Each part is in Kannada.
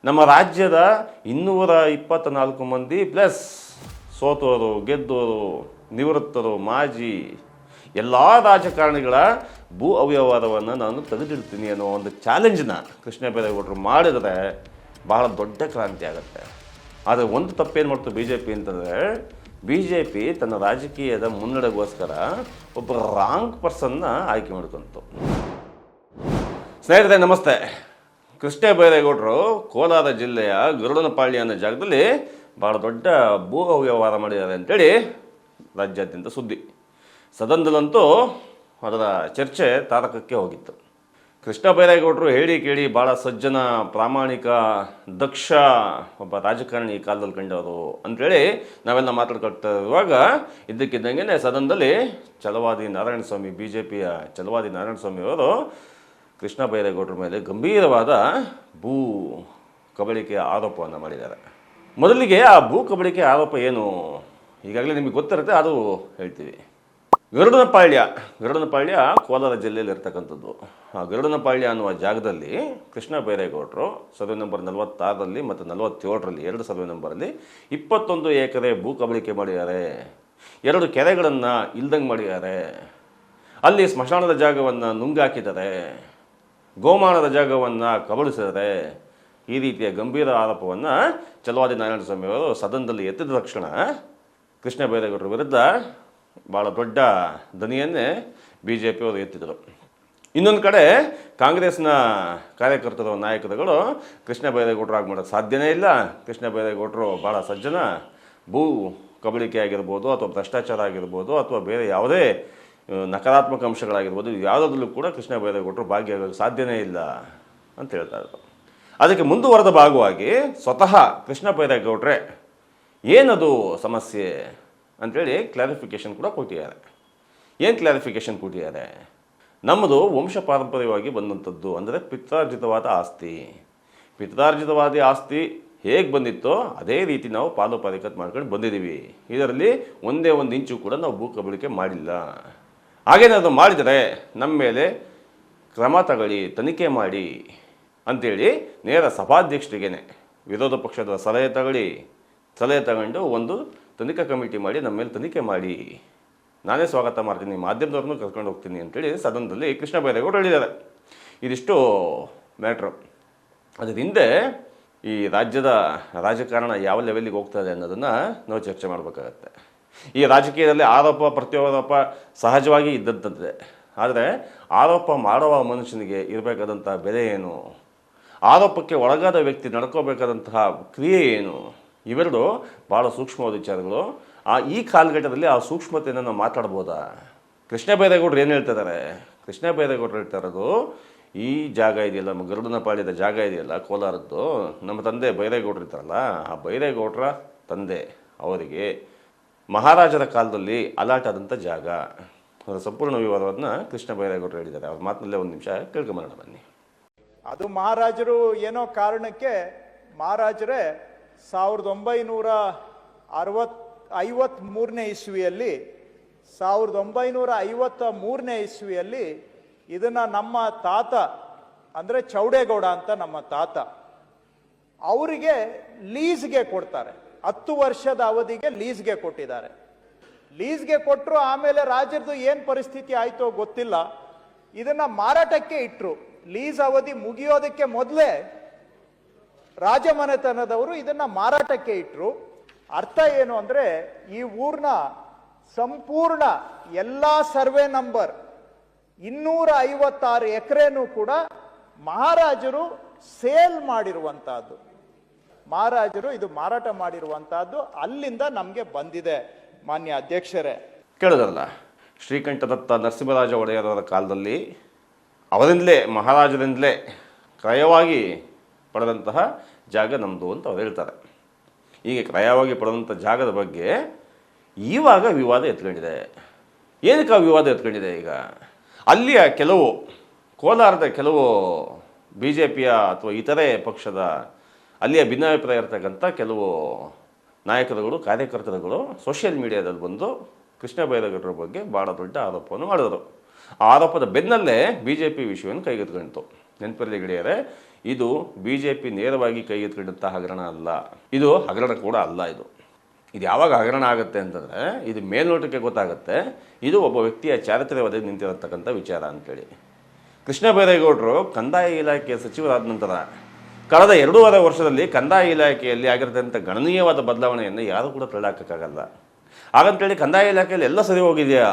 ನಮ್ಮ ರಾಜ್ಯದ 224 ಮಂದಿ ಪ್ಲಸ್ ಸೋತೋರು, ಗೆದ್ದೋರು, ನಿವೃತ್ತರು, ಮಾಜಿ ಎಲ್ಲ ರಾಜಕಾರಣಿಗಳ ಭೂ ಅವ್ಯವಹಾರವನ್ನು ನಾನು ತೆಗೆದಿಡ್ತೀನಿ ಅನ್ನೋ ಒಂದು ಚಾಲೆಂಜ್ನ ಕೃಷ್ಣ ಬೈರೇಗೌಡರು ಮಾಡಿದರೆ ಬಹಳ ದೊಡ್ಡ ಕ್ರಾಂತಿ ಆಗುತ್ತೆ. ಆದರೆ ಒಂದು ತಪ್ಪೇನು ಮಾಡ್ತು ಬಿ ಜೆ ಪಿ ಅಂತಂದರೆ, ಬಿ ಜೆ ಪಿ ತನ್ನ ರಾಜಕೀಯದ ಮುನ್ನಡೆಗೋಸ್ಕರ ಒಬ್ಬ ರಾಂಗ್ ಪರ್ಸನ್ನ ಆಯ್ಕೆ ಮಾಡ್ಕೊಂತು. ಸ್ನೇಹಿತರೆ ನಮಸ್ತೆ. ಕೃಷ್ಣ ಬೈರೇಗೌಡರು ಕೋಲಾರ ಜಿಲ್ಲೆಯ ಗರುಡನಪಾಳ್ಯ ಅನ್ನೋ ಜಾಗದಲ್ಲಿ ಭಾಳ ದೊಡ್ಡ ಭೂ ಅವ್ಯವಹಾರ ಮಾಡಿದ್ದಾರೆ ಅಂತೇಳಿ ರಾಜ್ಯಾದ್ಯಂತ ಸುದ್ದಿ. ಸದನದಲ್ಲಂತೂ ಅದರ ಚರ್ಚೆ ತಾರಕಕ್ಕೆ ಹೋಗಿತ್ತು. ಕೃಷ್ಣ ಬೈರೇಗೌಡರು ಹೇಳಿ ಕೇಳಿ ಭಾಳ ಸಜ್ಜನ, ಪ್ರಾಮಾಣಿಕ, ದಕ್ಷ ಒಬ್ಬ ರಾಜಕಾರಣಿ ಈ ಕಾಲದಲ್ಲಿ ಕಂಡವರು ಅಂಥೇಳಿ ನಾವೆಲ್ಲ ಮಾತಾಡ್ಕೊಳ್ತಾ ಇರುವಾಗ ಇದ್ದಕ್ಕಿದ್ದಂಗೆ ಸದನದಲ್ಲಿ ಛಲವಾದಿ ನಾರಾಯಣಸ್ವಾಮಿ, ಬಿ ಜೆ ಪಿಯ ಛಲವಾದಿ ನಾರಾಯಣಸ್ವಾಮಿ ಅವರು ಕೃಷ್ಣ ಬೈರೇಗೌಡರ ಮೇಲೆ ಗಂಭೀರವಾದ ಭೂ ಕಬಳಿಕೆ ಆರೋಪವನ್ನು ಮಾಡಿದ್ದಾರೆ. ಮೊದಲಿಗೆ ಆ ಭೂ ಕಬಳಿಕೆ ಆರೋಪ ಏನು ಈಗಾಗಲೇ ನಿಮಗೆ ಗೊತ್ತಿರುತ್ತೆ, ಅದು ಹೇಳ್ತೀವಿ. ಗರುಡನಪಾಳ್ಯ ಕೋಲಾರ ಜಿಲ್ಲೆಯಲ್ಲಿ ಇರ್ತಕ್ಕಂಥದ್ದು. ಆ ಗರುಡನಪಾಳ್ಯ ಅನ್ನುವ ಜಾಗದಲ್ಲಿ ಕೃಷ್ಣ ಬೈರೇಗೌಡರು ಸರ್ವೆ ನಂಬರ್ 46ರಲ್ಲಿ ಮತ್ತು 47ರಲ್ಲಿ 2 ಸರ್ವೆ ನಂಬರಲ್ಲಿ 21 ಎಕರೆ ಭೂ ಕಬಳಿಕೆ ಮಾಡಿದ್ದಾರೆ. 2 ಕೆರೆಗಳನ್ನು ಇಲ್ದಂಗೆ ಮಾಡಿದ್ದಾರೆ. ಅಲ್ಲಿ ಸ್ಮಶಾನದ ಜಾಗವನ್ನು ನುಂಗಾಕಿದ್ದಾರೆ. ಗೋಮಾಳದ ಜಾಗವನ್ನು ಕಬಳಿಸಿದ್ದಾರೆ. ಈ ರೀತಿಯ ಗಂಭೀರ ಆರೋಪವನ್ನು ಛಲವಾದಿ ನಾರಾಯಣಸ್ವಾಮಿ ಅವರು ಸದನದಲ್ಲಿ ಎತ್ತಿದ ತಕ್ಷಣ ಕೃಷ್ಣ ಬೈರೇಗೌಡರ ವಿರುದ್ಧ ಭಾಳ ದೊಡ್ಡ ದನಿಯನ್ನೇ ಬಿ ಜೆ ಪಿಯವರು ಎತ್ತಿದರು. ಇನ್ನೊಂದು ಕಡೆ ಕಾಂಗ್ರೆಸ್ನ ಕಾರ್ಯಕರ್ತರು, ನಾಯಕರುಗಳು ಕೃಷ್ಣ ಬೈರೇಗೌಡರು ಆಗಿ ಮಾಡೋಕ್ಕೆ ಸಾಧ್ಯನೇ ಇಲ್ಲ, ಕೃಷ್ಣ ಬೈರೇಗೌಡರು ಭಾಳ ಸಜ್ಜನ, ಭೂ ಕಬಳಿಕೆ ಆಗಿರ್ಬೋದು ಅಥವಾ ಭ್ರಷ್ಟಾಚಾರ ಆಗಿರ್ಬೋದು ಅಥವಾ ಬೇರೆ ಯಾವುದೇ ನಕಾರಾತ್ಮಕ ಅಂಶಗಳಾಗಿರ್ಬೋದು, ಯಾವುದಾದ್ರಲ್ಲೂ ಕೂಡ ಕೃಷ್ಣ ಬೈರೇಗೌಡರು ಭಾಗಿಯಾಗೋಕ್ಕೆ ಸಾಧ್ಯನೇ ಇಲ್ಲ ಅಂತ ಹೇಳ್ತಾ ಇದ್ರು. ಅದಕ್ಕೆ ಮುಂದುವರೆದ ಭಾಗವಾಗಿ ಸ್ವತಃ ಕೃಷ್ಣ ಬೈರೇಗೌಡರೇ ಏನದು ಸಮಸ್ಯೆ ಅಂಥೇಳಿ ಕ್ಲಾರಿಫಿಕೇಷನ್ ಕೂಡ ಕೊಟ್ಟಿದ್ದಾರೆ. ಏನು ಕ್ಲಾರಿಫಿಕೇಷನ್ ಕೊಟ್ಟಿದ್ದಾರೆ? ನಮ್ಮದು ವಂಶ ಪಾರಂಪರ್ಯವಾಗಿ ಬಂದಂಥದ್ದು, ಅಂದರೆ ಪಿತ್ರಾರ್ಜಿತವಾದ ಆಸ್ತಿ. ಪಿತ್ರಾರ್ಜಿತವಾದ ಆಸ್ತಿ ಹೇಗೆ ಬಂದಿತ್ತೋ ಅದೇ ರೀತಿ ನಾವು ಪಾಲು ಪಾರಿಕತ್ ಮಾಡ್ಕೊಂಡು ಬಂದಿದ್ದೀವಿ. ಇದರಲ್ಲಿ ಒಂದೇ ಒಂದು ಇಂಚು ಕೂಡ ನಾವು ಭೂ ಕಬಳಿಕೆ ಮಾಡಿಲ್ಲ. ಹಾಗೇನಾದರೂ ಮಾಡಿದರೆ ನಮ್ಮ ಮೇಲೆ ಕ್ರಮ ತಗೊಳ್ಳಿ, ತನಿಖೆ ಮಾಡಿ ಅಂಥೇಳಿ ನೇರ ಸಭಾಧ್ಯಕ್ಷರಿಗೇನೆ ವಿರೋಧ ಪಕ್ಷದ ಸಲಹೆ ತಗೊಂಡು ಒಂದು ತನಿಖಾ ಕಮಿಟಿ ಮಾಡಿ ನಮ್ಮ ಮೇಲೆ ತನಿಖೆ ಮಾಡಿ, ನಾನೇ ಸ್ವಾಗತ ಮಾಡ್ತೀನಿ, ಮಾಧ್ಯಮದವ್ರನ್ನೂ ಕರ್ಕೊಂಡು ಹೋಗ್ತೀನಿ ಅಂತೇಳಿ ಸದನದಲ್ಲಿ ಕೃಷ್ಣ ಬೈರೇಗೌಡರು ಹೇಳಿದ್ದಾರೆ. ಇದಿಷ್ಟು ಮ್ಯಾಟ್ರು. ಅದರ ಹಿಂದೆ ಈ ರಾಜ್ಯದ ರಾಜಕಾರಣ ಯಾವ ಲೆವೆಲ್ಲಿಗೆ ಹೋಗ್ತದೆ ಅನ್ನೋದನ್ನು ನಾವು ಚರ್ಚೆ ಮಾಡಬೇಕಾಗತ್ತೆ. ಈ ರಾಜಕೀಯದಲ್ಲಿ ಆರೋಪ ಪ್ರತ್ಯಾರೋಪ ಸಹಜವಾಗಿ ಇದ್ದಂಥದ್ದೇ. ಆದರೆ ಆರೋಪ ಮಾಡುವ ಮನುಷ್ಯನಿಗೆ ಇರಬೇಕಾದಂತಹ ಬೆಲೆ ಏನು, ಆರೋಪಕ್ಕೆ ಒಳಗಾದ ವ್ಯಕ್ತಿ ನಡ್ಕೋಬೇಕಾದಂತಹ ಕ್ರಿಯೆ ಏನು, ಇವೆರಡು ಭಾಳ ಸೂಕ್ಷ್ಮವಾದ ವಿಚಾರಗಳು. ಈ ಕಾಲಘಟ್ಟದಲ್ಲಿ ಆ ಸೂಕ್ಷ್ಮತೆಯನ್ನು ನಾವು ಮಾತಾಡ್ಬೋದಾ? ಕೃಷ್ಣ ಬೈರೇಗೌಡರು ಏನು ಹೇಳ್ತಿದ್ದಾರೆ? ಕೃಷ್ಣ ಬೈರೇಗೌಡರು ಹೇಳ್ತಾ ಇರೋದು, ಈ ಜಾಗ ಇದೆಯಲ್ಲ, ನಮ್ಮ ಗರುಡನಪಾಳ್ಯದ ಜಾಗ ಇದೆಯಲ್ಲ ಕೋಲಾರದ್ದು, ನಮ್ಮ ತಂದೆ ಬೈರೇಗೌಡರು ಇರ್ತಾರಲ್ಲ, ಆ ಬೈರೇಗೌಡರ ತಂದೆ ಅವರಿಗೆ ಮಹಾರಾಜರ ಕಾಲದಲ್ಲಿ ಅಲಾಟ್ ಆದಂಥ ಜಾಗ. ಅದರ ಸಂಪೂರ್ಣ ವಿವರವನ್ನು ಕೃಷ್ಣ ಬೈರೇಗೌಡರು ಹೇಳಿದ್ದಾರೆ. ಅವ್ರ ಮಾತಿನಲ್ಲೇ ಒಂದು ನಿಮಿಷ ಕೇಳ್ಕೊಂಬರೋಣ ಬನ್ನಿ. ಅದು ಮಹಾರಾಜರು ಏನೋ ಕಾರಣಕ್ಕೆ ಮಹಾರಾಜರೇ 1953ನೇ ಇಸ್ವಿಯಲ್ಲಿ 1953ನೇ ಇಸ್ವಿಯಲ್ಲಿ ಇದನ್ನು ನಮ್ಮ ತಾತ ಅಂದರೆ ಚೌಡೇಗೌಡ ಅಂತ ನಮ್ಮ ತಾತ ಅವರಿಗೆ ಲೀಸ್ಗೆ ಕೊಡ್ತಾರೆ. 10 ವರ್ಷದ ಅವಧಿಗೆ ಲೀಸ್ಗೆ ಕೊಟ್ಟಿದ್ದಾರೆ. ಲೀಸ್ಗೆ ಕೊಟ್ಟರು. ಆಮೇಲೆ ರಾಜರದು ಏನು ಪರಿಸ್ಥಿತಿ ಆಯಿತೋ ಗೊತ್ತಿಲ್ಲ, ಇದನ್ನ ಮಾರಾಟಕ್ಕೆ ಇಟ್ಟರು. ಲೀಸ್ ಅವಧಿ ಮುಗಿಯೋದಕ್ಕೆ ಮೊದಲೇ ರಾಜಮನೆತನದವರು ಇದನ್ನ ಮಾರಾಟಕ್ಕೆ ಇಟ್ಟರು. ಅರ್ಥ ಏನು ಅಂದ್ರೆ, ಈ ಊರ್ನ ಸಂಪೂರ್ಣ ಎಲ್ಲ ಸರ್ವೆ ನಂಬರ್ 256 ಎಕರೆನೂ ಕೂಡ ಮಹಾರಾಜರು ಸೇಲ್ ಮಾಡಿರುವಂತಹದ್ದು, ಮಹಾರಾಜರು ಇದು ಮಾರಾಟ ಮಾಡಿರುವಂತಹದ್ದು ಅಲ್ಲಿಂದ ನಮಗೆ ಬಂದಿದೆ. ಮಾನ್ಯ ಅಧ್ಯಕ್ಷರೇ, ಕೇಳಿದ್ರಲ್ಲ, ಶ್ರೀಕಂಠದತ್ತ ನರಸಿಂಹರಾಜ ಒಡೆಯರವರ ಕಾಲದಲ್ಲಿ ಅವರಿಂದಲೇ, ಮಹಾರಾಜರಿಂದಲೇ ಕ್ರಯವಾಗಿ ಪಡೆದಂತಹ ಜಾಗ ನಮ್ಮದು ಅಂತ ಅವ್ರು ಹೇಳ್ತಾರೆ. ಹೀಗೆ ಕ್ರಯವಾಗಿ ಪಡೆದಂಥ ಜಾಗದ ಬಗ್ಗೆ ಇವಾಗ ವಿವಾದ ಎತ್ಕೊಂಡಿದೆ. ಏನಕ್ಕೆ ಆ ವಿವಾದ ಎತ್ಕೊಂಡಿದೆ? ಈಗ ಅಲ್ಲಿಯ ಕೆಲವು, ಕೋಲಾರದ ಕೆಲವು ಬಿ ಜೆ ಪಿಯ ಅಥವಾ ಇತರೆ ಪಕ್ಷದ ಅಲ್ಲಿಯ ಭಿನ್ನಾಭಿಪ್ರಾಯ ಇರ್ತಕ್ಕಂಥ ಕೆಲವು ನಾಯಕರುಗಳು, ಕಾರ್ಯಕರ್ತರುಗಳು ಸೋಷಿಯಲ್ ಮೀಡಿಯಾದಲ್ಲಿ ಬಂದು ಕೃಷ್ಣ ಬೈರೇಗೌಡರ ಬಗ್ಗೆ ಭಾಳ ದೊಡ್ಡ ಆರೋಪವನ್ನು ಮಾಡಿದರು. ಆ ಆರೋಪದ ಬೆನ್ನಲ್ಲೇ ಬಿ ಜೆ ಪಿ ವಿಷಯವನ್ನು ಕೈಗೆತ್ತಿಕೊಂಡಿತು. ನೆನಪಲ್ಲಿ ಗೆಳೆಯರೆ, ಇದು BJP ನೇರವಾಗಿ ಕೈಗೆತ್ತಿಕೊಂಡಂಥ ಹಗರಣ ಅಲ್ಲ, ಇದು ಹಗರಣ ಕೂಡ ಅಲ್ಲ. ಇದು ಯಾವಾಗ ಹಗರಣ ಆಗುತ್ತೆ ಅಂತಂದರೆ ಇದು ಮೇಲ್ನೋಟಕ್ಕೆ ಗೊತ್ತಾಗುತ್ತೆ ಇದು ಒಬ್ಬ ವ್ಯಕ್ತಿಯ ಚಾರಿತ್ರ್ಯವಾದ ನಿಂತಿರತಕ್ಕಂಥ ವಿಚಾರ ಅಂತೇಳಿ. ಕೃಷ್ಣ ಬೈರೇಗೌಡರು ಕಂದಾಯ ಇಲಾಖೆಯ ಸಚಿವರಾದ ನಂತರ ಕಳೆದ 2.5 ವರ್ಷದಲ್ಲಿ ಕಂದಾಯ ಇಲಾಖೆಯಲ್ಲಿ ಆಗಿರತಕ್ಕಂಥ ಗಣನೀಯವಾದ ಬದಲಾವಣೆಯನ್ನು ಯಾರೂ ಕೂಡ ತಳ್ಳಾಕೋಕ್ಕಾಗಲ್ಲ. ಹಾಗಂತೇಳಿ ಕಂದಾಯ ಇಲಾಖೆಯಲ್ಲಿ ಎಲ್ಲ ಸರಿ ಹೋಗಿದೆಯಾ?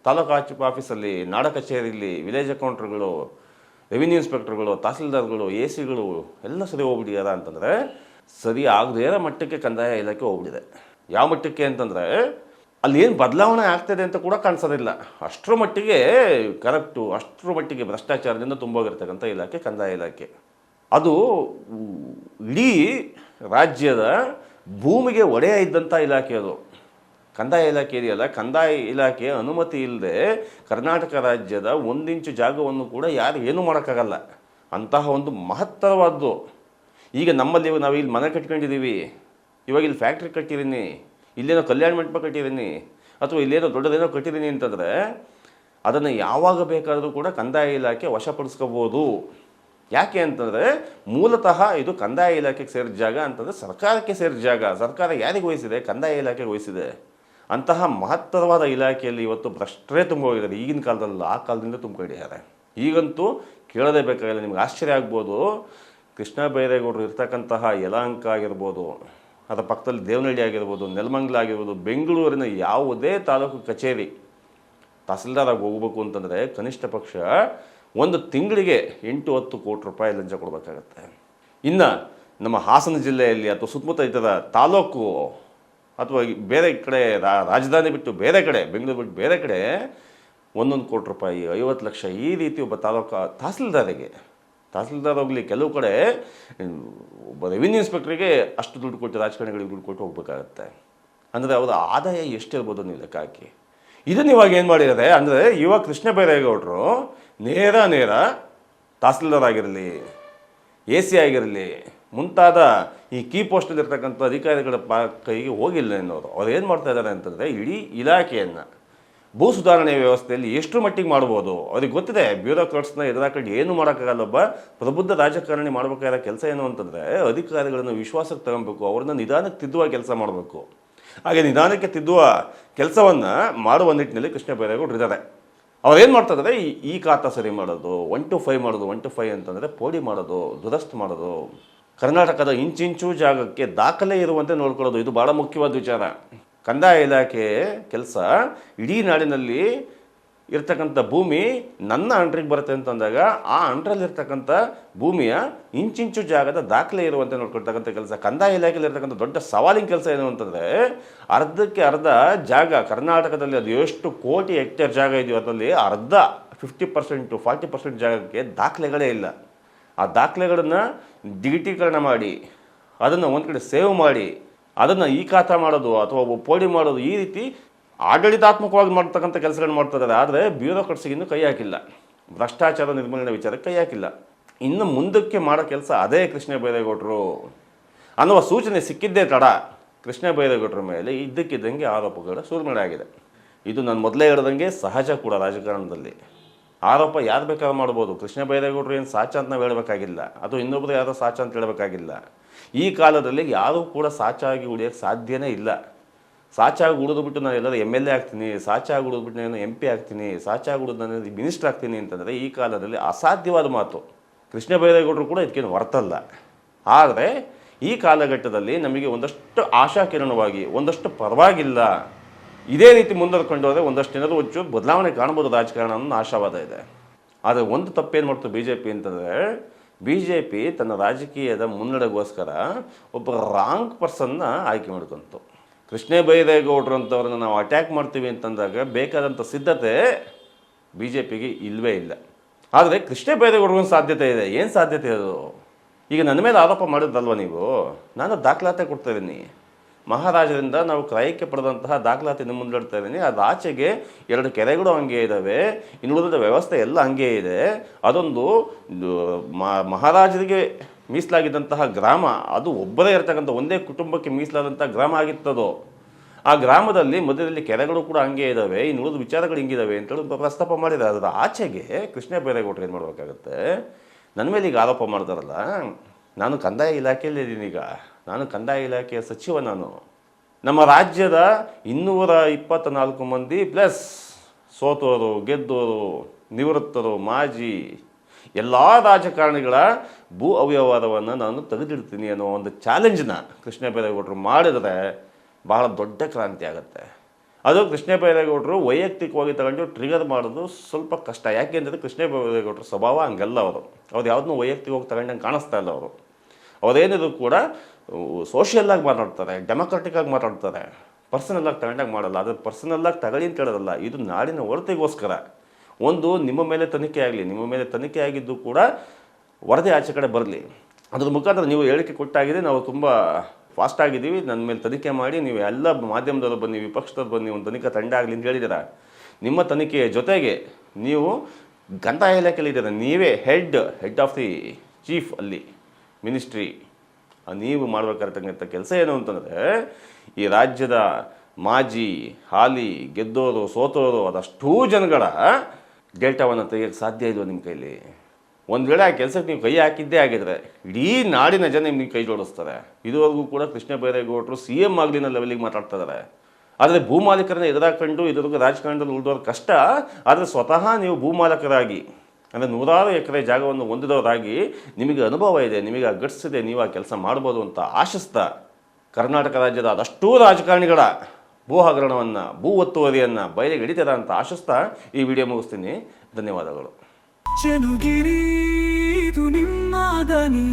ತಾಲೂಕು ಆಫೀಸಲ್ಲಿ, ನಾಡ ಕಚೇರಿಯಲ್ಲಿ, ವಿಲೇಜ್ ಅಕೌಂಟ್ರುಗಳು, ರೆವಿನ್ಯೂ ಇನ್ಸ್ಪೆಕ್ಟರ್ಗಳು, ತಹಸೀಲ್ದಾರ್ಗಳು, AC ಗಳು ಎಲ್ಲ ಸರಿ ಹೋಗ್ಬಿಟ್ಟಿದಾರ ಅಂತಂದರೆ ಸರಿ ಆಗದೇ ಇರೋ ಮಟ್ಟಕ್ಕೆ ಕಂದಾಯ ಇಲಾಖೆ ಹೋಗ್ಬಿಟ್ಟಿದೆ. ಯಾವ ಮಟ್ಟಕ್ಕೆ ಅಂತಂದರೆ ಅಲ್ಲಿ ಏನು ಬದಲಾವಣೆ ಆಗ್ತದೆ ಅಂತ ಕೂಡ ಕಾಣಿಸೋದಿಲ್ಲ. ಅಷ್ಟರ ಮಟ್ಟಿಗೆ ಕರಪ್ಟು, ಅಷ್ಟರ ಮಟ್ಟಿಗೆ ಭ್ರಷ್ಟಾಚಾರದಿಂದ ತುಂಬೋಗಿರ್ತಕ್ಕಂಥ ಇಲಾಖೆ ಕಂದಾಯ ಇಲಾಖೆ. ಅದು ಇಡೀ ರಾಜ್ಯದ ಭೂಮಿಗೆ ಒಡೆಯ ಇದ್ದಂಥ ಇಲಾಖೆ ಅದು. ಕಂದಾಯ ಇಲಾಖೆ ಇದೆಯಲ್ಲ, ಕಂದಾಯ ಇಲಾಖೆಯ ಅನುಮತಿ ಇಲ್ಲದೆ ಕರ್ನಾಟಕ ರಾಜ್ಯದ 1 ಇಂಚು ಜಾಗವನ್ನು ಕೂಡ ಯಾರು ಏನೂ ಮಾಡೋಕ್ಕಾಗಲ್ಲ. ಅಂತಹ ಒಂದು ಮಹತ್ತರವಾದ್ದು. ಈಗ ನಮ್ಮಲ್ಲಿ ನಾವು ಇಲ್ಲಿ ಮನೆ ಕಟ್ಕೊಂಡಿದ್ದೀವಿ, ಇವಾಗ ಇಲ್ಲಿ ಫ್ಯಾಕ್ಟ್ರಿ ಕಟ್ಟಿದ್ದೀನಿ, ಇಲ್ಲೇನೋ ಕಲ್ಯಾಣ ಮಂಟಪ ಕಟ್ಟಿದ್ದೀನಿ, ಅಥವಾ ಇಲ್ಲೇನೋ ದೊಡ್ಡದೇನೋ ಕಟ್ಟಿದ್ದೀನಿ ಅಂತಂದರೆ ಅದನ್ನು ಯಾವಾಗ ಬೇಕಾದರೂ ಕೂಡ ಕಂದಾಯ ಇಲಾಖೆ ವಶಪಡಿಸ್ಕೋಬೋದು. ಯಾಕೆ ಅಂತಂದರೆ ಮೂಲತಃ ಇದು ಕಂದಾಯ ಇಲಾಖೆಗೆ ಸೇರಿದ ಜಾಗ ಅಂತಂದರೆ ಸರ್ಕಾರಕ್ಕೆ ಸೇರಿದ ಜಾಗ. ಸರ್ಕಾರ ಯಾರಿಗೆ ವಹಿಸಿದೆ? ಕಂದಾಯ ಇಲಾಖೆಗೆ ವಹಿಸಿದೆ. ಅಂತಹ ಮಹತ್ತರವಾದ ಇಲಾಖೆಯಲ್ಲಿ ಇವತ್ತು ಭ್ರಷ್ಟರೇ ತುಂಬೋಗಿದ್ದಾರೆ. ಈಗಿನ ಕಾಲದಲ್ಲ, ಆ ಕಾಲದಿಂದ ತುಂಬಿಕೊಂಡಿದ್ದಾರೆ. ಈಗಂತೂ ಕೇಳೋದೇ ಬೇಕಾಗಿಲ್ಲ. ನಿಮ್ಗೆ ಆಶ್ಚರ್ಯ ಆಗ್ಬೋದು, ಕೃಷ್ಣ ಬೈರೇಗೌಡರು ಇರ್ತಕ್ಕಂತಹ ಯಲಹಂಕ ಆಗಿರ್ಬೋದು, ಅದರ ಪಕ್ಕದಲ್ಲಿ ದೇವನಹಳ್ಳಿ ಆಗಿರ್ಬೋದು, ನೆಲಮಂಗಲ ಆಗಿರ್ಬೋದು, ಬೆಂಗಳೂರಿನ ಯಾವುದೇ ತಾಲೂಕು ಕಚೇರಿ ತಹಸೀಲ್ದಾರಾಗಿ ಹೋಗ್ಬೇಕು ಅಂತಂದರೆ ಕನಿಷ್ಠ ಪಕ್ಷ ಒಂದು ತಿಂಗಳಿಗೆ 8-10 ಕೋಟಿ ರೂಪಾಯಿ ಲಂಚ ಕೊಡಬೇಕಾಗತ್ತೆ. ಇನ್ನು ನಮ್ಮ ಹಾಸನ ಜಿಲ್ಲೆಯಲ್ಲಿ ಅಥವಾ ಸುತ್ತಮುತ್ತ ಇತರ ತಾಲೂಕು ಅಥವಾ ಬೇರೆ ಕಡೆ ರಾಜಧಾನಿ ಬಿಟ್ಟು ಬೇರೆ ಕಡೆ, ಬೆಂಗಳೂರು ಬಿಟ್ಟು ಬೇರೆ ಕಡೆ 1 ಕೋಟಿ ರೂಪಾಯಿ, 50 ಲಕ್ಷ, ಈ ರೀತಿ ಒಬ್ಬ ತಾಲೂಕು ತಹಸೀಲ್ದಾರ್ ಹೋಗಲಿ, ಕೆಲವು ಕಡೆ ಒಬ್ಬ ರೆವಿನ್ಯೂ ಇನ್ಸ್ಪೆಕ್ಟ್ರಿಗೆ ಅಷ್ಟು ದುಡ್ಡು ಕೊಟ್ಟು, ರಾಜಕಾರಣಿಗಳಿಗೆ ದುಡ್ಡು ಕೊಟ್ಟು ಹೋಗ್ಬೇಕಾಗತ್ತೆ. ಅಂದರೆ ಅವರ ಆದಾಯ ಎಷ್ಟಿರ್ಬೋದು ನೀವು ಲೆಕ್ಕ ಹಾಕಿ. ಇದನ್ನು ಇವಾಗ ಏನು ಮಾಡಿದ್ದಾರೆ ಅಂದರೆ, ಇವಾಗ ಕೃಷ್ಣ ಬೈರೇಗೌಡರು ನೇರ ತಹಸೀಲ್ದಾರ್ ಆಗಿರಲಿ, AC ಆಗಿರಲಿ, ಮುಂತಾದ ಈ ಕೀ ಪೋಸ್ಟಲ್ಲಿರ್ತಕ್ಕಂಥ ಅಧಿಕಾರಿಗಳ ಕೈಗೆ ಹೋಗಿಲ್ಲ ಎನ್ನುವರು. ಅವ್ರು ಏನು ಮಾಡ್ತಾ ಇದ್ದಾರೆ ಅಂತಂದರೆ, ಇಡೀ ಇಲಾಖೆಯನ್ನು ಭೂ ಸುಧಾರಣೆ ವ್ಯವಸ್ಥೆಯಲ್ಲಿ ಎಷ್ಟು ಮಟ್ಟಿಗೆ ಮಾಡ್ಬೋದು ಅವ್ರಿಗೆ ಗೊತ್ತಿದೆ. ಬ್ಯೂರೋಕ್ರಾಟ್ಸ್ನ ಎದುರಾಕಂಡು ಏನು ಮಾಡೋಕ್ಕಾಗಲ್ಲ. ಒಬ್ಬ ಪ್ರಬುದ್ಧ ರಾಜಕಾರಣಿ ಮಾಡಬೇಕಾಗಿರೋ ಕೆಲಸ ಏನು ಅಂತಂದರೆ, ಅಧಿಕಾರಿಗಳನ್ನು ವಿಶ್ವಾಸಕ್ಕೆ ತಗೊಬೇಕು, ಅವ್ರನ್ನ ನಿಧಾನಕ್ಕೆ ತಿದ್ದುವ ಕೆಲಸ ಮಾಡಬೇಕು. ಹಾಗೆ ನಿಧಾನಕ್ಕೆ ತಿದ್ದುವ ಕೆಲಸವನ್ನು ಮಾಡುವ ನಿಟ್ಟಿನಲ್ಲಿ ಕೃಷ್ಣ ಬೈರೇಗೌಡರು ಇದ್ದಾರೆ. ಅವ್ರೇನು ಮಾಡ್ತಾರೆ, ಈ ಖಾತಾ ಸರಿ ಮಾಡೋದು, 1 to 5 ಮಾಡೋದು. 1 to 5 ಅಂತಂದರೆ ಪೋಡಿ ಮಾಡೋದು, ದುರಸ್ತು ಮಾಡೋದು, ಕರ್ನಾಟಕದ ಇಂಚಿಂಚು ಜಾಗಕ್ಕೆ ದಾಖಲೆ ಇರುವಂತೆ ನೋಡ್ಕೊಳ್ಳೋದು. ಇದು ಭಾಳ ಮುಖ್ಯವಾದ ವಿಚಾರ. ಕಂದಾಯ ಇಲಾಖೆ ಕೆಲಸ ಇಡೀ ನಾಡಿನಲ್ಲಿ ಇರ್ತಕ್ಕಂಥ ಭೂಮಿ ನನ್ನ ಅಂಡ್ರಿಗೆ ಬರುತ್ತೆ ಅಂತಂದಾಗ ಆ ಅಂಡ್ರಲ್ಲಿರ್ತಕ್ಕಂಥ ಭೂಮಿಯ ಇಂಚಿಂಚು ಜಾಗದ ದಾಖಲೆ ಇರುವಂತೆ ನೋಡ್ಕೊಳ್ತಕ್ಕಂಥ ಕೆಲಸ. ಕಂದಾಯ ಇಲಾಖೆಯಲ್ಲಿ ಇರ್ತಕ್ಕಂಥ ದೊಡ್ಡ ಸವಾಲಿನ ಕೆಲಸ ಏನು ಅಂತಂದರೆ, ಅರ್ಧಕ್ಕೆ ಅರ್ಧ ಜಾಗ ಕರ್ನಾಟಕದಲ್ಲಿ ಅದು ಎಷ್ಟು ಕೋಟಿ ಹೆಕ್ಟೇರ್ ಜಾಗ ಇದೆಯೋ ಅದರಲ್ಲಿ ಅರ್ಧ 50% to 40% ಜಾಗಕ್ಕೆ ದಾಖಲೆಗಳೇ ಇಲ್ಲ. ಆ ದಾಖಲೆಗಳನ್ನು ಡಿಜಿಟೀಕರಣ ಮಾಡಿ ಅದನ್ನು ಒಂದು ಕಡೆ ಸೇವ್ ಮಾಡಿ ಅದನ್ನು ಈ ಖಾತಾ ಮಾಡೋದು ಅಥವಾ ಪೋಡಿ ಮಾಡೋದು, ಈ ರೀತಿ ಆಡಳಿತಾತ್ಮಕವಾಗಿ ಮಾಡ್ತಕ್ಕಂಥ ಕೆಲಸಗಳನ್ನು ಮಾಡ್ತಿದ್ದಾರೆ. ಆದರೆ ಬ್ಯೂರೋಕ್ರಾಟ್ಸಿಗೆ ಇನ್ನೂ ಕೈ ಹಾಕಿಲ್ಲ. ಭ್ರಷ್ಟಾಚಾರ ನಿರ್ಮೂಲನೆ ವಿಚಾರಕ್ಕೆ ಕೈ ಹಾಕಿಲ್ಲ. ಇನ್ನು ಮುಂದಕ್ಕೆ ಮಾಡೋ ಕೆಲಸ ಅದೇ ಕೃಷ್ಣ ಬೈರೇಗೌಡರು ಅನ್ನುವ ಸೂಚನೆ ಸಿಕ್ಕಿದ್ದೇ ತಡ ಕೃಷ್ಣ ಬೈರೇಗೌಡರ ಮೇಲೆ ಇದ್ದಕ್ಕಿದ್ದಂಗೆ ಆರೋಪಗಳು ಸುರಿಮಳೆ ಆಗಿದೆ. ಇದು ನಾನು ಮೊದಲೇ ಹೇಳ್ದಂಗೆ ಸಹಜ ಕೂಡ ರಾಜಕಾರಣದಲ್ಲಿ. ಆರೋಪ ಯಾರು ಬೇಕಾದ್ರೂ ಮಾಡ್ಬೋದು. ಕೃಷ್ಣ ಬೈರೇಗೌಡರು ಏನು ಸಾಚ ಅಂತ ನಾವು ಹೇಳಬೇಕಾಗಿಲ್ಲ, ಅಥವಾ ಇನ್ನೊಬ್ಬರು ಯಾರೋ ಸಾಚ ಅಂತ ಹೇಳಬೇಕಾಗಿಲ್ಲ. ಈ ಕಾಲದಲ್ಲಿ ಯಾರೂ ಕೂಡ ಸಾಚಾಗಿ ಉಳಿಯೋಕ್ಕೆ ಸಾಧ್ಯನೇ ಇಲ್ಲ. ಸಾಚಾಗಿ ಉಳಿದ್ಬಿಟ್ಟು ನಾನು ಎಲ್ಲರೂ MLA ಆಗ್ತೀನಿ, ಸಾಚಾಗಿ ಉಳಿದ್ಬಿಟ್ಟು ನಾನು MP ಆಗ್ತೀನಿ, ಸಾಚಾಗಿ ಉಳಿದು ನಾನು ಮಿನಿಸ್ಟರ್ ಆಗ್ತೀನಿ ಅಂತಂದರೆ ಈ ಕಾಲದಲ್ಲಿ ಅಸಾಧ್ಯವಾದ ಮಾತು. ಕೃಷ್ಣ ಬೈರೇಗೌಡರು ಕೂಡ ಇದಕ್ಕೇನು ಹೊರತಲ್ಲ. ಆದರೆ ಈ ಕಾಲಘಟ್ಟದಲ್ಲಿ ನಮಗೆ ಒಂದಷ್ಟು ಆಶಾಕಿರಣವಾಗಿ, ಒಂದಷ್ಟು ಪರವಾಗಿಲ್ಲ, ಇದೇ ರೀತಿ ಮುಂದುವರ್ಕೊಂಡು ಹೋದರೆ ಒಂದಷ್ಟು ಏನಾದರೂ ಒಂಚೂರು ಬದಲಾವಣೆ ಕಾಣ್ಬೋದು ರಾಜಕಾರಣ ಅನ್ನೋ ಆಶಾವಾದ ಇದೆ. ಆದರೆ ಒಂದು ತಪ್ಪೇನು ಮಾಡ್ತು BJP ಅಂತಂದರೆ, BJP ತನ್ನ ರಾಜಕೀಯದ ಮುನ್ನಡೆಗೋಸ್ಕರ ಒಬ್ಬ ರಾಂಗ್ ಪರ್ಸನ್ನ ಆಯ್ಕೆ ಮಾಡ್ಕೊಂತು. ಕೃಷ್ಣ ಬೈರೇಗೌಡರು ಅಂತವ್ರನ್ನ ನಾವು ಅಟ್ಯಾಕ್ ಮಾಡ್ತೀವಿ ಅಂತಂದಾಗ ಬೇಕಾದಂಥ ಸಿದ್ಧತೆ BJPಗೆ ಇಲ್ಲವೇ ಇಲ್ಲ. ಆದರೆ ಕೃಷ್ಣ ಬೈರೇಗೌಡರಿಗೊಂದು ಸಾಧ್ಯತೆ ಇದೆ. ಏನು ಸಾಧ್ಯತೆ ಅದು? ಈಗ ನನ್ನ ಮೇಲೆ ಆರೋಪ ಮಾಡಿದ್ದಲ್ವ ನೀವು, ನಾನು ದಾಖಲಾತಿ ಕೊಡ್ತಾ ಇದ್ದೀನಿ. ಮಹಾರಾಜರಿಂದ ನಾವು ಕ್ರಯಕ್ಕೆ ಪಡೆದಂತಹ ದಾಖಲಾತಿ ನಿಮ್ಮ ಮುಂದಿಡ್ತಾ ಇದ್ದೀನಿ. ಅದು ಆಚೆಗೆ 2 ಕೆರೆಗಳು ಹಂಗೆ ಇದ್ದಾವೆ, ಇನ್ನುಳಿದ ವ್ಯವಸ್ಥೆ ಎಲ್ಲ ಹಂಗೆ ಇದೆ. ಅದೊಂದು ಮಹಾರಾಜರಿಗೆ ಮೀಸಲಾಗಿದ್ದಂತಹ ಗ್ರಾಮ, ಅದು ಒಬ್ಬರೇ ಇರ್ತಕ್ಕಂಥ ಒಂದೇ ಕುಟುಂಬಕ್ಕೆ ಮೀಸಲಾದಂಥ ಗ್ರಾಮ ಆಗಿತ್ತದು. ಆ ಗ್ರಾಮದಲ್ಲಿ ಮಧ್ಯದಲ್ಲಿ ಕೆರೆಗಳು ಕೂಡ ಹಂಗೆ ಇದ್ದಾವೆ, ಇನ್ನುಳಿದ ವಿಚಾರಗಳು ಹಿಂಗಿದ್ದಾವೆ ಅಂತೇಳಿ ಪ್ರಸ್ತಾಪ ಮಾಡಿದ್ದಾರೆ. ಅದರ ಆಚೆಗೆ ಕೃಷ್ಣ ಬೈರೇಗೌಡರು ಏನು ಮಾಡಬೇಕಾಗತ್ತೆ, ನನ್ನ ಮೇಲೆ ಈಗ ಆರೋಪ ಮಾಡ್ತಾರಲ್ಲ, ನಾನು ಕಂದಾಯ ಇಲಾಖೆಯಲ್ಲಿ ಇದ್ದೀನಿ ಈಗ. ನಾನು ಕಂದಾಯ ಇಲಾಖೆಯ ಸಚಿವ. ನಾನು ನಮ್ಮ ರಾಜ್ಯದ 224 ಮಂದಿ ಪ್ಲಸ್ ಸೋತೋರು, ಗೆದ್ದೋರು, ನಿವೃತ್ತರು, ಮಾಜಿ ಎಲ್ಲ ರಾಜಕಾರಣಿಗಳ ಭೂ ಅವ್ಯವಹಾರವನ್ನು ನಾನು ತೆಗೆದಿಡ್ತೀನಿ ಅನ್ನೋ ಒಂದು ಚಾಲೆಂಜ್ನ ಕೃಷ್ಣ ಬೈರೇಗೌಡರು ಮಾಡಿದರೆ ಬಹಳ ದೊಡ್ಡ ಕ್ರಾಂತಿ ಆಗುತ್ತೆ. ಅದು ಕೃಷ್ಣ ಬೈರೇಗೌಡರು ವೈಯಕ್ತಿಕವಾಗಿ ತಗೊಂಡು ಟ್ರಿಗರ್ ಮಾಡೋದು ಸ್ವಲ್ಪ ಕಷ್ಟ. ಯಾಕೆಂದರೆ ಕೃಷ್ಣ ಬೈರೇಗೌಡರ ಸ್ವಭಾವ ಹಂಗಲ್ಲ. ಅವ್ರು ಯಾವುದನ್ನೂ ವೈಯಕ್ತಿಕವಾಗಿ ತಗೊಂಡಂಗೆ ಕಾಣಿಸ್ತಾ ಇಲ್ಲ. ಅವರೇನಿದ್ರು ಕೂಡ ಸೋಷಿಯಲ್ಲಾಗಿ ಮಾತಾಡ್ತಾರೆ, ಡೆಮೊಕ್ರೆಟಿಕ್ಕಾಗಿ ಮಾತಾಡ್ತಾರೆ, ಪರ್ಸನಲ್ಲಾಗಿ ತಗೊಂಡಾಗ ಮಾಡಲ್ಲ. ಅದು ಪರ್ಸನಲ್ಲಾಗಿ ತಗೊಳ್ಳಿ ಅಂತ ಹೇಳೋದಲ್ಲ, ಇದು ನಾಡಿನ ಒಳತೆಗೋಸ್ಕರ. ಒಂದು, ನಿಮ್ಮ ಮೇಲೆ ತನಿಖೆ ಆಗಲಿ, ನಿಮ್ಮ ಮೇಲೆ ತನಿಖೆ ಆಗಿದ್ದು ಕೂಡ ವರದಿ ಆಚೆ ಕಡೆ ಬರಲಿ. ಅದ್ರ ಮುಖಾಂತರ ನೀವು ಹೇಳಿಕೆ ಕೊಟ್ಟಾಗಿದೆ, ನಾವು ತುಂಬ ಫಾಸ್ಟ್ ಆಗಿದ್ದೀವಿ, ನನ್ನ ಮೇಲೆ ತನಿಖೆ ಮಾಡಿ, ನೀವು ಎಲ್ಲ ಮಾಧ್ಯಮದವರು ಬನ್ನಿ, ವಿಪಕ್ಷದವ್ರು ಬನ್ನಿ, ಒಂದು ತನಿಖೆ ತಂಡ ಆಗಲಿ ಅಂತ ಹೇಳಿದ್ದೀರ. ನಿಮ್ಮ ತನಿಖೆಯ ಜೊತೆಗೆ ನೀವು ಕಂದಾಯ ಇಲಾಖೆಯಲ್ಲಿ ಇದ್ದೀರ, ನೀವೇ ಹೆಡ್ ಆಫ್ ದಿ ಚೀಫ್ ಅಲ್ಲಿ ಮಿನಿಸ್ಟ್ರಿ. ನೀವು ಮಾಡಬೇಕಾಗಿರ್ತಕ್ಕಂಥ ಕೆಲಸ ಏನು ಅಂತಂದರೆ, ಈ ರಾಜ್ಯದ ಮಾಜಿ, ಹಾಲಿ, ಗೆದ್ದೋರು, ಸೋತೋರು ಅದಷ್ಟೂ ಜನಗಳ ಡೇಟಾವನ್ನು ತೆಗಿಯೋಕ್ಕೆ ಸಾಧ್ಯ ಇಲ್ವ ನಿಮ್ಮ ಕೈಲಿ? ಒಂದು ವೇಳೆ ಆ ಕೆಲಸಕ್ಕೆ ನೀವು ಕೈ ಹಾಕಿದ್ದೇ ಆಗಿದ್ರೆ ಇಡೀ ನಾಡಿನ ಜನ ನಿಮಗೆ ಕೈ ಜೋಡಿಸ್ತಾರೆ. ಇದುವರೆಗೂ ಕೂಡ ಕೃಷ್ಣ ಬೈರೇಗೌಡರು CM ಆಗಲಿ ಅನ್ನೋ ಲೆವೆಲಿಗೆ ಮಾತಾಡ್ತಾ ಇದ್ದಾರೆ. ಆದರೆ ಭೂಮಾಲೀಕರನ್ನ ಎದುರಾಕೊಂಡು ಇದುವರೆಗೂ ರಾಜಕಾರಣದಲ್ಲಿ ಉಳಿದವ್ರ ಕಷ್ಟ. ಆದರೆ ಸ್ವತಃ ನೀವು ಭೂಮಾಲಕರಾಗಿ, ಅಂದರೆ 100 ಎಕರೆ ಜಾಗವನ್ನು ಹೊಂದಿದವರಾಗಿ ನಿಮಗೆ ಅನುಭವ ಇದೆ, ನಿಮಗೆ ಆ ಗಟ್ಸ್ ಇದೆ, ನೀವು ಆ ಕೆಲಸ ಮಾಡ್ಬೋದು ಅಂತ ಆಶಿಸ್ತಾ ಕರ್ನಾಟಕ ರಾಜ್ಯದ ಅದಷ್ಟೂ ರಾಜಕಾರಣಿಗಳ ಭೂ ಹಗರಣವನ್ನು, ಭೂ ಒತ್ತುವರಿಯನ್ನು ಬಯಲಿಗೆ ಹಿಡಿತದ ಅಂತ ಆಶಿಸ್ತಾ ಈ ವಿಡಿಯೋ ಮುಗಿಸ್ತೀನಿ. ಧನ್ಯವಾದಗಳು. ಚೆನುಗಿರಿ ಇದು ನಿಮ್ಮ ದನಿ.